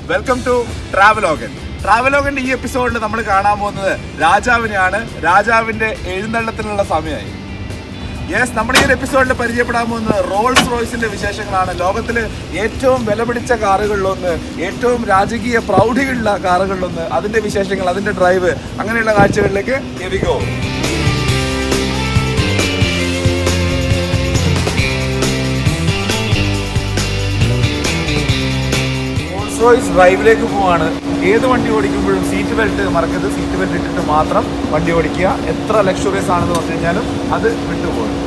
Welcome to ട്രാവലോഗൻ. ട്രാവലോഗന്റെ ഈ എപ്പിസോഡിൽ നമ്മൾ കാണാൻ പോകുന്നത് രാജാവിനെയാണ്. രാജാവിന്റെ എഴുന്നള്ളത്തിനുള്ള സമയമായി. യെസ്, നമ്മുടെ ഈ ഒരു എപ്പിസോഡിൽ പരിചയപ്പെടാൻ പോകുന്നത് റോൾസ് റോയ്സിന്റെ വിശേഷങ്ങളാണ്. ലോകത്തിലെ ഏറ്റവും വിലപിടിച്ച കാറുകളിലൊന്ന്, ഏറ്റവും രാജകീയ പ്രൗഢിയുള്ള കാറുകളിലൊന്ന്, അതിന്റെ വിശേഷങ്ങൾ, അതിന്റെ ഡ്രൈവ്, അങ്ങനെയുള്ള കാഴ്ചകളിലേക്ക് എവികോ. റോയ്സ് ഡ്രൈവിലേക്ക് പോവാണ്. ഏത് വണ്ടി ഓടിക്കുമ്പോഴും സീറ്റ് ബെൽറ്റ് മറക്കരുത്. സീറ്റ് ബെൽറ്റ് ഇട്ടിട്ട് മാത്രം വണ്ടി ഓടിക്കുക. എത്ര ലക്ഷറിയസ് ആണെന്ന് പറഞ്ഞു കഴിഞ്ഞാലും അത് വിട്ടുപോകും.